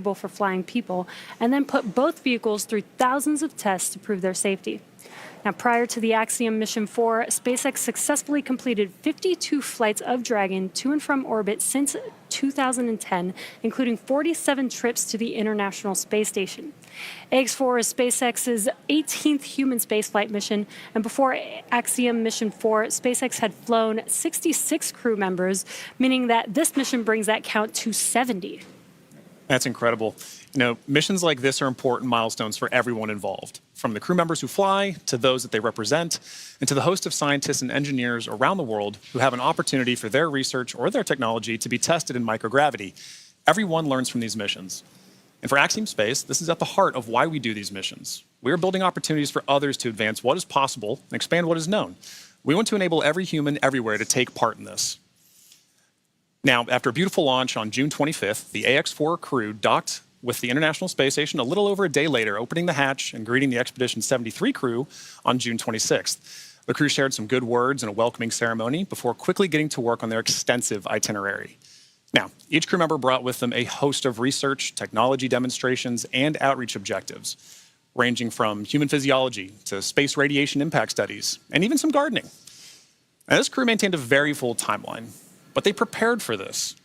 for flying people, and then put both vehicles through thousands of tests to prove their safety. Now, prior to the Axiom Mission 4, SpaceX successfully completed 52 flights of Dragon to and from orbit since 2010, including 47 trips to the International Space Station. AX-4 is SpaceX's 18th human spaceflight mission, and before Axiom Mission 4, SpaceX had flown 66 crew members, meaning that this mission brings that count to 70. That's incredible. You know, missions like this are important milestones for everyone involved, from the crew members who fly to those that they represent, and to the host of scientists and engineers around the world who have an opportunity for their research or their technology to be tested in microgravity. Everyone learns from these missions. And for Axiom Space, this is at the heart of why we do these missions. We are building opportunities for others to advance what is possible and expand what is known. We want to enable every human everywhere to take part in this. Now, after a beautiful launch on June 25th, the AX-4 crew docked with the International Space Station a little over a day later, opening the hatch and greeting the Expedition 73 crew on June 26th. The crew shared some good words and a welcoming ceremony before quickly getting to work on their extensive itinerary. Now, each crew member brought with them a host of research, technology demonstrations, and outreach objectives, ranging from human physiology to space radiation impact studies, and even some gardening. Now, this crew maintained a very full timeline, but they prepared for this.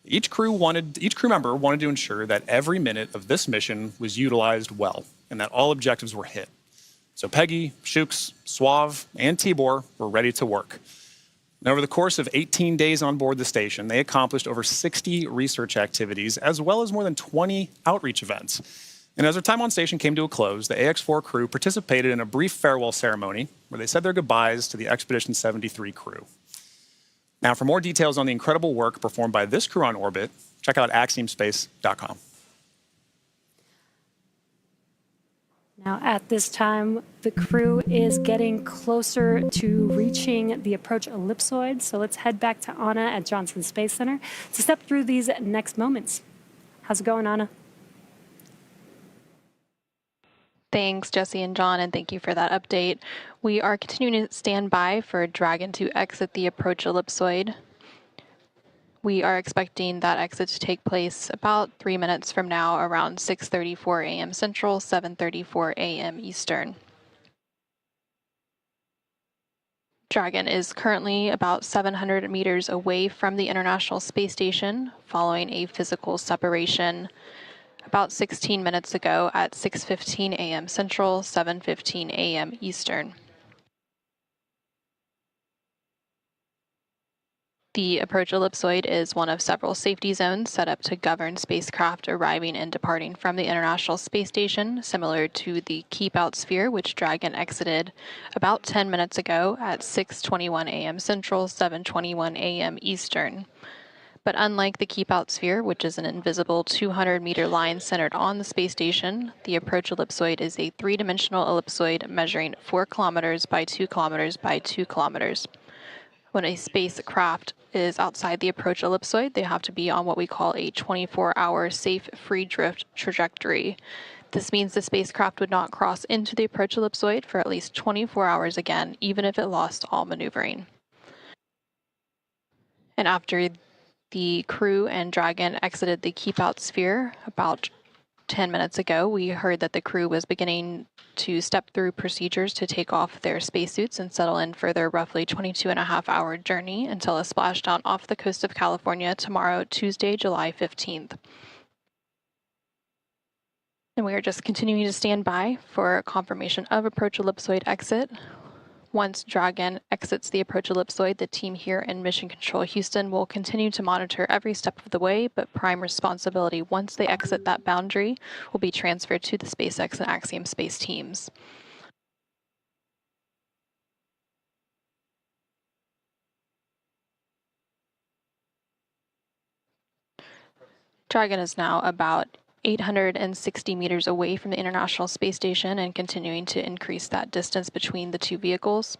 Each crew member wanted to ensure that every minute of this mission was utilized well and that all objectives were hit. So Peggy, Shooks, Suave, and Tibor were ready to work. And over the course of 18 days on board the station, they accomplished over 60 research activities, as well as more than 20 outreach events. And as their time on station came to a close, the AX-4 crew participated in a brief farewell ceremony where they said their goodbyes to the Expedition 73 crew. Now, for more details on the incredible work performed by this crew on orbit, check out axiomspace.com. Now, at this time, the crew is getting closer to reaching the approach ellipsoid, so let's head back to Anna at Johnson Space Center to step through these next moments. How's it going, Anna? Thanks, Jesse and John, and thank you for that update. We are continuing to stand by for Dragon to exit the approach ellipsoid. We are expecting that exit to take place about 3 minutes from now, around 6:34 a.m. Central, 7:34 a.m. Eastern. Dragon is currently about 700 meters away from the International Space Station, following a physical separation about 16 minutes ago at 6:15 a.m. Central, 7:15 a.m. Eastern. The approach ellipsoid is one of several safety zones set up to govern spacecraft arriving and departing from the International Space Station, similar to the Keep Out sphere, which Dragon exited about 10 minutes ago at 6:21 a.m. Central, 7:21 a.m. Eastern. But unlike the Keep Out sphere, which is an invisible 200-meter line centered on the space station, the approach ellipsoid is a three-dimensional ellipsoid measuring 4 kilometers by 2 kilometers by 2 kilometers. When a spacecraft is outside the approach ellipsoid, they have to be on what we call a 24-hour safe free drift trajectory. This means the spacecraft would not cross into the approach ellipsoid for at least 24 hours again, even if it lost all maneuvering. And after the crew and Dragon exited the Keep Out sphere about 10 minutes ago, we heard that the crew was beginning to step through procedures to take off their spacesuits and settle in for their roughly 22.5-hour journey until a splashdown off the coast of California tomorrow, Tuesday, July 15th. And we are just continuing to stand by for confirmation of approach ellipsoid exit. Once Dragon exits the approach ellipsoid, the team here in Mission Control Houston will continue to monitor every step of the way, but prime responsibility once they exit that boundary will be transferred to the SpaceX and Axiom Space teams. Dragon is now about 860 meters away from the International Space Station and continuing to increase that distance between the two vehicles.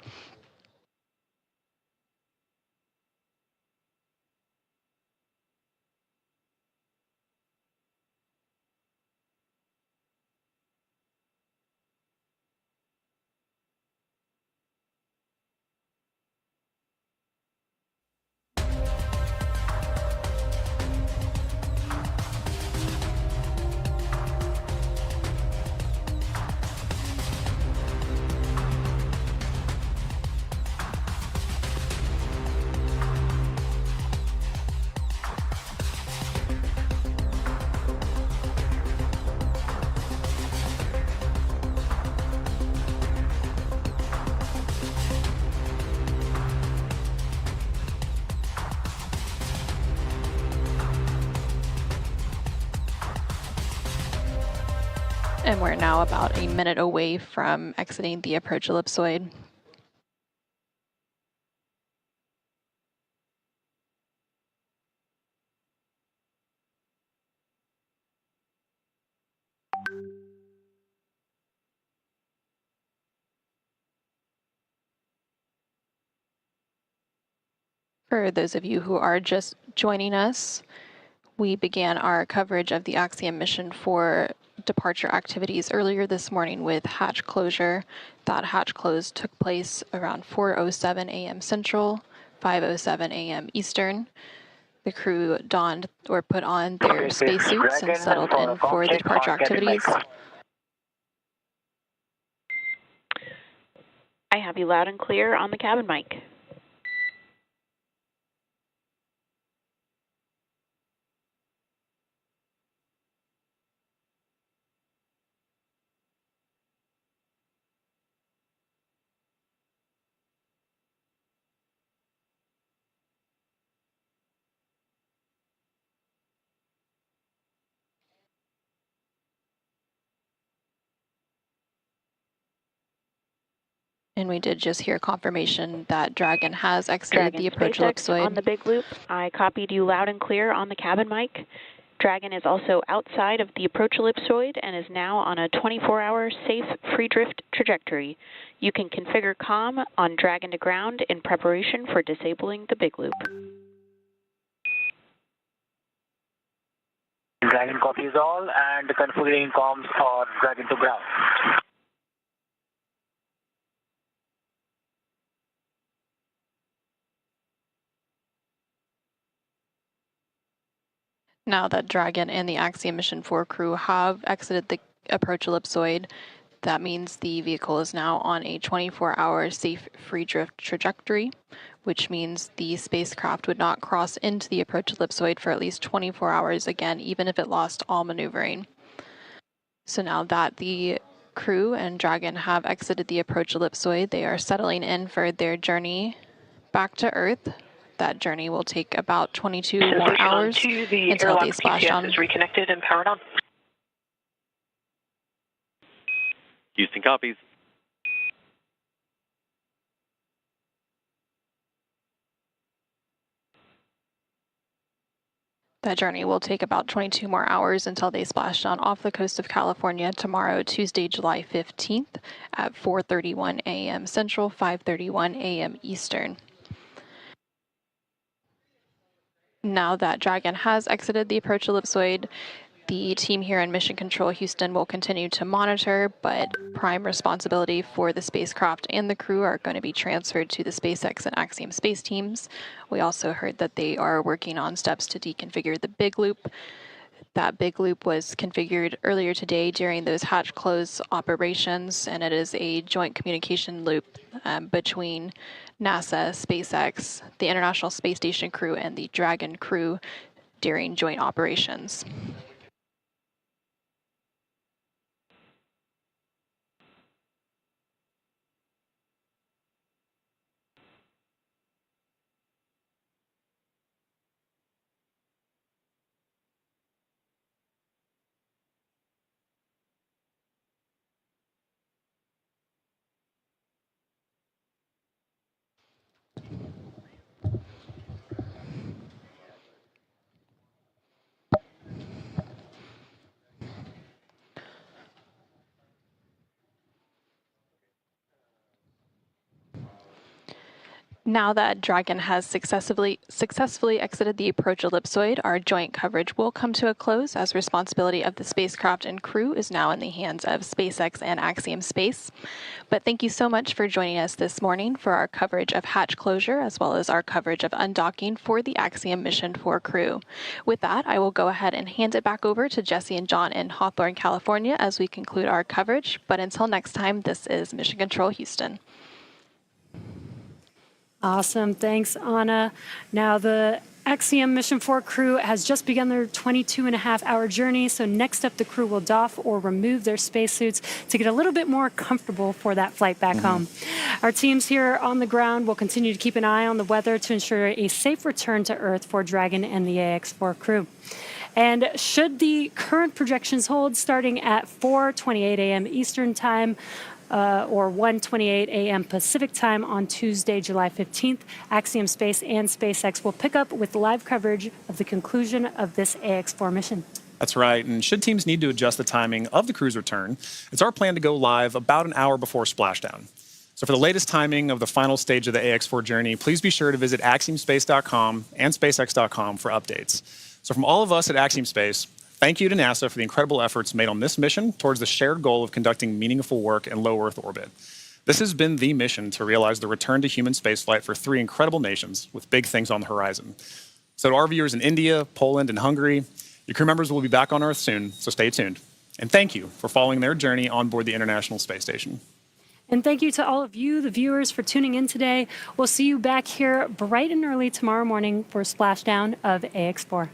And we're now about a minute away from exiting the approach ellipsoid. For those of you who are just joining us, we began our coverage of the Axiom mission for departure activities earlier this morning with hatch closure. That hatch close took place around 4:07 a.m. Central, 5:07 a.m. Eastern. The crew donned or put on their spacesuits and settled in for the departure activities. I have you loud and clear on the cabin mic. And we did just hear confirmation that Dragon has exited the approach SpaceX ellipsoid. on the big loop. I copied you loud and clear on the cabin mic. Dragon is also outside of the approach ellipsoid and is now on a 24-hour safe free drift trajectory. You can configure comm on Dragon to ground in preparation for disabling the big loop. Dragon copies all and configuring comms for Dragon to ground. Now that Dragon and the Axiom Mission 4 crew have exited the approach ellipsoid, that means the vehicle is now on a 24-hour safe free drift trajectory, which means the spacecraft would not cross into the approach ellipsoid for at least 24 hours again, even if it lost all maneuvering. So now that the crew and Dragon have exited the approach ellipsoid, they are settling in for their journey back to Earth. That journey will take about 22 more hours until they splash down. Is reconnected and powered on. Houston copies. That journey will take about 22 more hours until they splash down off the coast of California tomorrow, Tuesday, July 15th at 4:31 a.m. Central, 5:31 a.m. Eastern. Now that Dragon has exited the approach ellipsoid, the team here in Mission Control Houston will continue to monitor, but prime responsibility for the spacecraft and the crew are going to be transferred to the SpaceX and Axiom space teams. We also heard that they are working on steps to deconfigure the big loop. That big loop was configured earlier today during those hatch close operations, and it is a joint communication loop between NASA, SpaceX, the International Space Station crew, and the Dragon crew during joint operations. Now that Dragon has successfully exited the approach ellipsoid, our joint coverage will come to a close as responsibility of the spacecraft and crew is now in the hands of SpaceX and Axiom Space. But thank you so much for joining us this morning for our coverage of hatch closure as well as our coverage of undocking for the Axiom Mission 4 crew. With that, I will go ahead and hand it back over to Jesse and John in Hawthorne, California as we conclude our coverage. But until next time, this is Mission Control Houston. Awesome. Thanks, Anna. Now, the Axiom Mission 4 crew has just begun their 22-and-a-half-hour journey. So next up, the crew will doff or remove their spacesuits to get a little bit more comfortable for that flight back home. Our teams here on the ground will continue to keep an eye on the weather to ensure a safe return to Earth for Dragon and the AX4 crew. And should the current projections hold, starting at 4:28 a.m. Eastern Time, or 1:28 a.m. Pacific Time on Tuesday, July 15th, Axiom Space and SpaceX will pick up with live coverage of the conclusion of this AX4 mission. That's right, and should teams need to adjust the timing of the crew's return, it's our plan to go live about an hour before splashdown. So for the latest timing of the final stage of the AX4 journey, please be sure to visit axiomspace.com and spacex.com for updates. So from all of us at Axiom Space, thank you to NASA for the incredible efforts made on this mission towards the shared goal of conducting meaningful work in low Earth orbit. This has been the mission to realize the return to human spaceflight for 3 incredible nations with big things on the horizon. So to our viewers in India, Poland, and Hungary, your crew members will be back on Earth soon, so stay tuned. And thank you for following their journey on board the International Space Station. And thank you to all of you, the viewers, for tuning in today. We'll see you back here bright and early tomorrow morning for a splashdown of AX4.